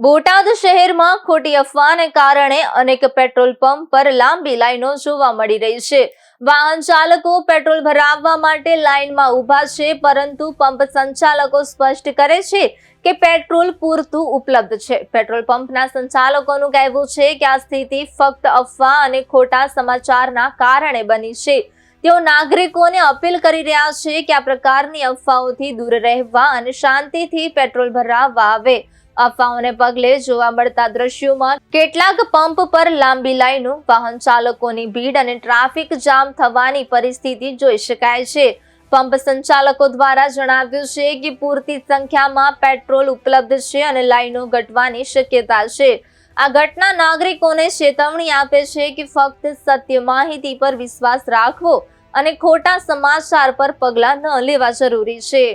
બોટાદ શહેરમાં ખોટી અફવાને કારણે અનેક પેટ્રોલ પંપ પર લાંબી લાઈનો જોવા મળી રહી છે। વાહન ચાલકો પેટ્રોલ ભરાવવા માટે લાઈનમાં ઊભા છે, પરંતુ પંપ સંચાલકો સ્પષ્ટ કરે છે કે પેટ્રોલ પૂરતું ઉપલબ્ધ છે। પેટ્રોલ પંપના સંચાલકોનું કહેવું છે કે આ સ્થિતિ ફક્ત અફવા અને ખોટા સમાચારના કારણે બની છે। તેઓ નાગરિકોને અપીલ કરી રહ્યા છે કે આ પ્રકારની અફવાઓથી દૂર રહેવા અને શાંતિથી પેટ્રોલ ભરાવવા આવે। અફવાઓને પગલે જોવા મળતા દ્રશ્યોમાં કેટલાક પંપ પર લાંબી લાઈનો, વાહન ચાલકોની ભીડ અને ટ્રાફિક જામ થવાની પરિસ્થિતિ જોઈ શકાય છે। પંપ સંચાલકો દ્વારા જણાવ્યું છે કે પૂરતી સંખ્યામાં પેટ્રોલ ઉપલબ્ધ છે અને લાઈનો ઘટવાની શક્યતા છે। આ ઘટના નાગરિકોને ચેતવણી આપે છે કે ફક્ત સત્ય માહિતી પર વિશ્વાસ રાખવો અને ખોટા સમાચાર પર પગલાં ન લેવા જરૂરી છે।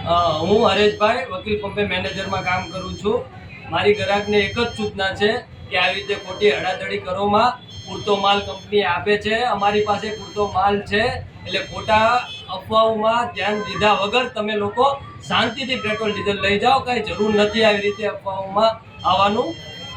હું હરેશભાઈ વકીલ પંપે મેનેજરમાં કામ કરું છું। મારી ગ્રાહકને એક જ સૂચના છે કે આવી રીતે ખોટી હડાધડી કરોમાં પૂરતો માલ કંપની આપે છે। અમારી પાસે પૂરતો માલ છે, એટલે ખોટા અફવાઓમાં ધ્યાન દીધા વગર તમે લોકો શાંતિથી પેટ્રોલ ડીઝલ લઈ જાઓ। કઈ જરૂર નથી આવી રીતે અફવાઓમાં આવવાનું।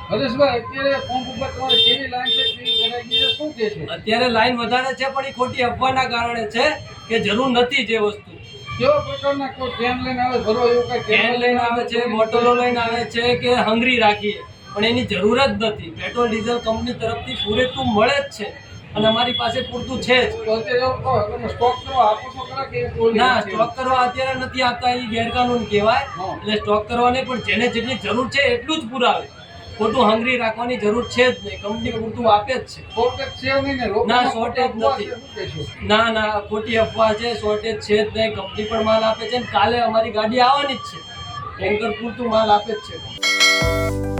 હરેશભાઈ, અત્યારે પંપ ઉપર તમારે કેવી લાઈન છે, કેવી ગ્રાહકી શું કહે છે? અત્યારે લાઈન વધારે છે, પણ એ ખોટી અફવાના કારણે છે કે જરૂર નથી જે વસ્તુ। કેવા પ્રકારના કોઈ કેન લઈને આવે, ભરો એવું કઈ કેન લઈને આવે છે, બોટલો લઈને આવે છે કે હંગરી રાખીએ, પણ એની જરૂર જ નથી। પેટ્રોલ ડીઝલ કંપની તરફથી પૂરેપૂરું મળે જ છે અને અમારી પાસે પૂરતું છે જ। તો અત્યારે એવું કહો, તમે સ્ટોક કરવા આપો છો ખરા કે ના, સ્ટોક કરવા અત્યારે નથી આપતા, એ ગેરકાનૂન કહેવાય। એટલે સ્ટોક કરવાને પણ જેને જેટલી જરૂર છે એટલું જ પુરાવે। ખોટું હંગરી રાખવાની જરૂર છે જ નહીં, કંપની પૂરતું આપે જ છે। શોર્ટેજ છે નહીં ને? ના, શોર્ટેજ નથી। ના, ખોટી અફવા છે, શોર્ટેજ છે જ નહીં। કંપની પણ માલ આપે છે, કાલે અમારી ગાડી આવવાની જ છે, ટેન્કર પૂરતું માલ આપે જ છે।